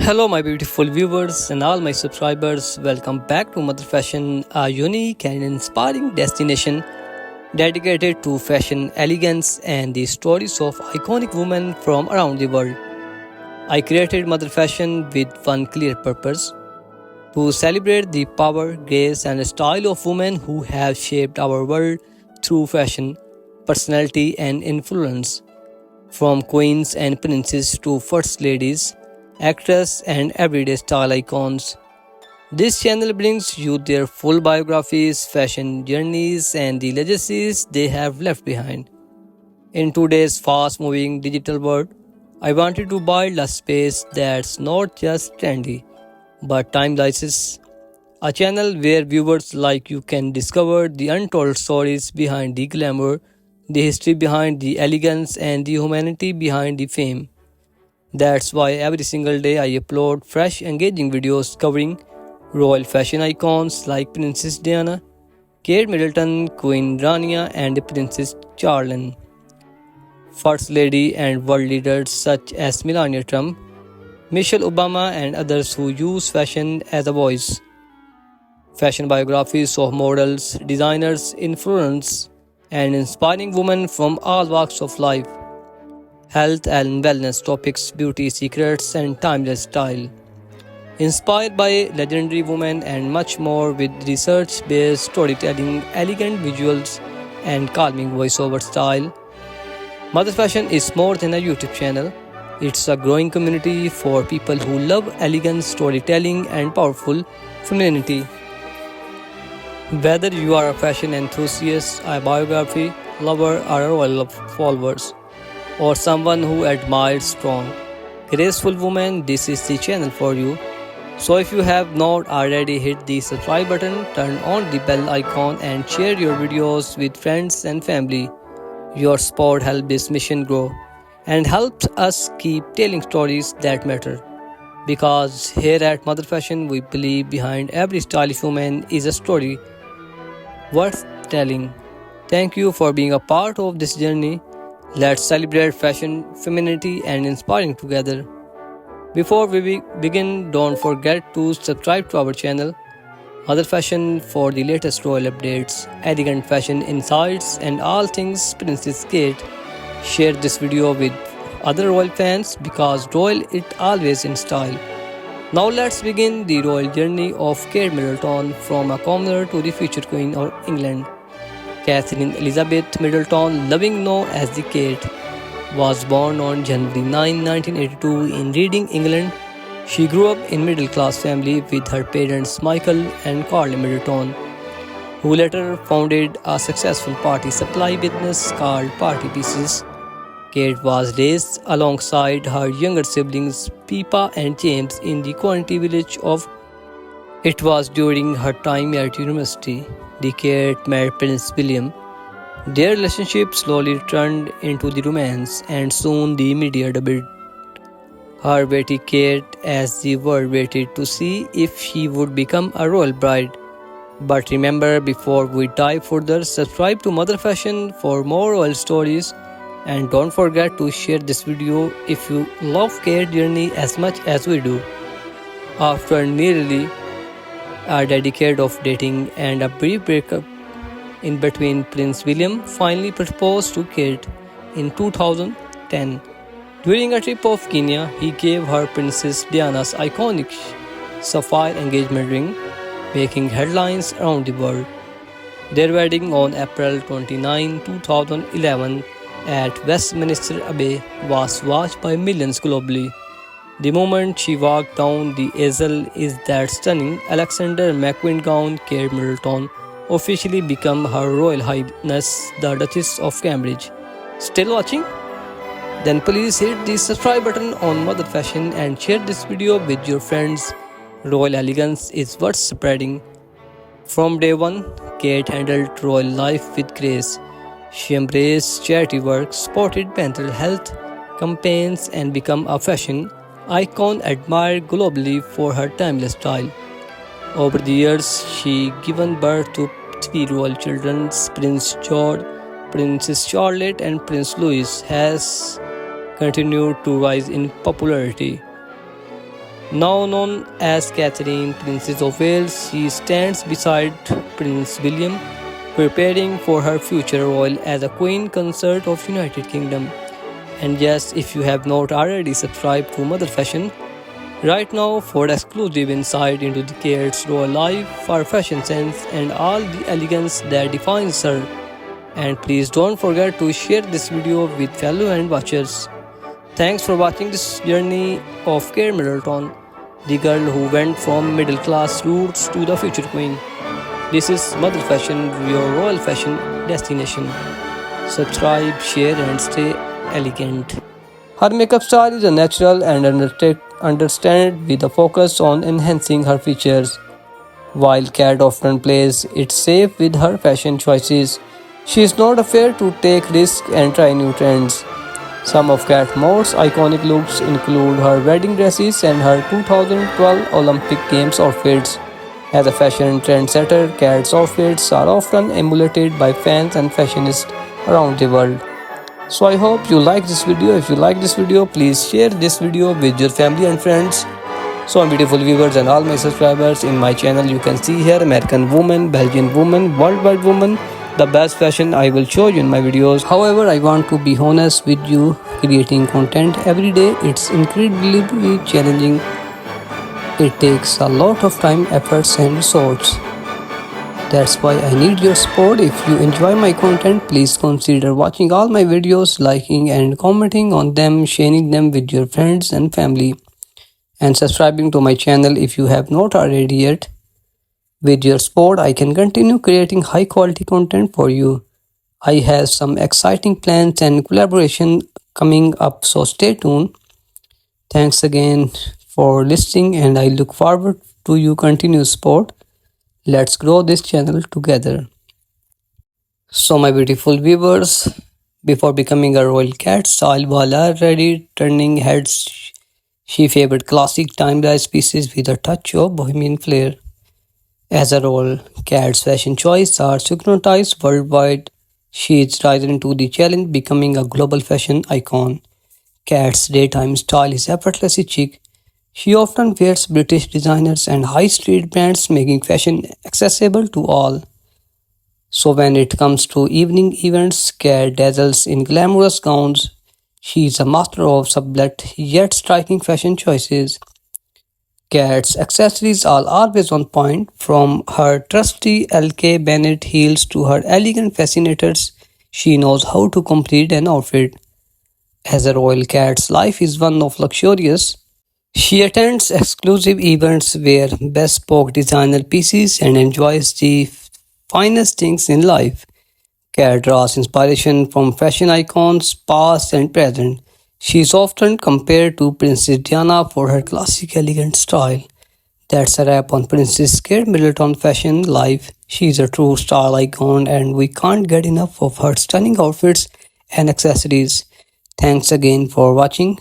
Hello, my beautiful viewers and all my subscribers. Welcome back to Mother Fashion, a unique and inspiring destination dedicated to fashion, elegance, and the stories of iconic women from around the world. I created Mother Fashion with one clear purpose to celebrate the power, grace, and style of women who have shaped our world through fashion, personality, and influence. From queens and princes to first ladies, actors, and everyday style icons. This channel brings you their full biographies, fashion journeys, and the legacies they have left behind. In today's fast moving digital world, I wanted to build a space that's not just trendy, but timeless. A channel where viewers like you can discover the untold stories behind the glamour, the history behind the elegance, and the humanity behind the fame. That's why every single day I upload fresh, engaging videos covering royal fashion icons like Princess Diana, Kate Middleton, Queen Rania, and Princess Charlene, First Lady and world leaders such as Melania Trump, Michelle Obama, and others who use fashion as a voice. Fashion biographies of models, designers, influencers, and inspiring women from all walks of life, health and wellness topics, beauty secrets, and timeless style. Inspired by legendary women and much more with research based storytelling, elegant visuals, and calming voiceover style. Mother Fashion is more than a YouTube channel. It's a growing community for people who love elegance, storytelling, and powerful femininity. Whether you are a fashion enthusiast, a biography lover, or a royal followers, or someone who admires strong, graceful women, this is the channel for you. So if you have not already, hit the subscribe button, turn on the bell icon, and share your videos with friends and family. Your support helps this mission grow and helps us keep telling stories that matter. Because here at Mother Fashion, we believe behind every stylish woman is a story worth telling. Thank you for being a part of this journey. Let's celebrate fashion, femininity, and inspiring together. Before we begin, don't forget to subscribe to our channel, Mother Fashion, for the latest royal updates, elegant fashion insights, and all things Princess Kate. Share this video with other royal fans because royal it always in style. Now let's begin the royal journey of Kate Middleton from a commoner to the future Queen of England. Catherine Elizabeth Middleton, loving known as the Kate, was born on January 9, 1982 in Reading, England. She grew up in a middle-class family with her parents Michael and Carly Middleton, who later founded a successful party supply business called Party Pieces. Kate was raised alongside her younger siblings Pippa and James in the quaint village of. It was during her time at university that Kate met Prince William. Their relationship slowly turned into the romance, and soon the media dubbed her Betty Kate as the world waited to see if she would become a royal bride. But remember, before we dive further, subscribe to Mother Fashion for more royal stories, and don't forget to share this video if you love Kate's journey as much as we do. After nearly a decade of dating and a brief breakup in between, Prince William finally proposed to Kate in 2010. During a trip of Kenya, he gave her Princess Diana's iconic sapphire engagement ring, making headlines around the world. Their wedding on April 29, 2011 at Westminster Abbey was watched by millions globally. The moment she walked down the aisle is that stunning Alexander McQueen gown. Kate Middleton officially became Her Royal Highness the Duchess of Cambridge. Still watching? Then please hit the subscribe button on Mother Fashion and share this video with your friends. Royal elegance is worth spreading. From day one, Kate handled royal life with grace. She embraced charity work, supported mental health campaigns, and became a fashion icon admired globally for her timeless style. Over the years, she given birth to three royal children, Prince George, Princess Charlotte, and Prince Louis has continued to rise in popularity. Now known as Catherine, Princess of Wales, she stands beside Prince William, preparing for her future role as a Queen Consort of United Kingdom. And yes, if you have not already subscribed to Mother Fashion, right now for exclusive insight into the Kate's royal life, her fashion sense, and all the elegance that defines her. And please don't forget to share this video with fellow and watchers. Thanks for watching this journey of Kate Middleton, the girl who went from middle class roots to the future queen. This is Mother Fashion, your royal fashion destination. Subscribe, share, and stay elegant. Her makeup style is a natural and understated with a focus on enhancing her features. While Kat often plays it safe with her fashion choices, she is not afraid to take risks and try new trends. Some of Kat's most iconic looks include her wedding dresses and her 2012 Olympic Games outfits. As a fashion trendsetter, Kat's outfits are often emulated by fans and fashionists around the world. So I hope you like this video. If you like this video, please share this video with your family and friends. So my beautiful viewers and all my subscribers in my channel, you can see here American woman, Belgian woman, worldwide woman, the best fashion I will show you in my videos. However, I want to be honest with you, creating content every day, it's incredibly challenging. It takes a lot of time, efforts and resources. That's why I need your support. If you enjoy my content, please consider watching all my videos, liking and commenting on them, sharing them with your friends and family, and subscribing to my channel if you have not already yet. With your support, I can continue creating high quality content for you. I have some exciting plans and collaboration coming up, so stay tuned. Thanks again for listening, and I look forward to your continued support. Let's grow this channel together. So, my beautiful viewers, before becoming a royal cat style while already turning heads, she favored classic timeless pieces with a touch of bohemian flair. As a role, Kat's fashion choices are synchronized worldwide. She is rising to the challenge, becoming a global fashion icon. Kat's daytime style is effortlessly chic. She often wears British designers and high street brands, making fashion accessible to all. So, when it comes to evening events, Kat dazzles in glamorous gowns. She is a master of subtle yet striking fashion choices. Kat's accessories are always on point, from her trusty LK Bennett heels to her elegant fascinators. She knows how to complete an outfit. As a royal cat's life is one of luxurious. She attends exclusive events, wears bespoke designer pieces, and enjoys the finest things in life. Kat draws inspiration from fashion icons, past and present. She is often compared to Princess Diana for her classic elegant style. That's a wrap on Princess Kate Middleton fashion life. She's a true style icon and we can't get enough of her stunning outfits and accessories. Thanks again for watching.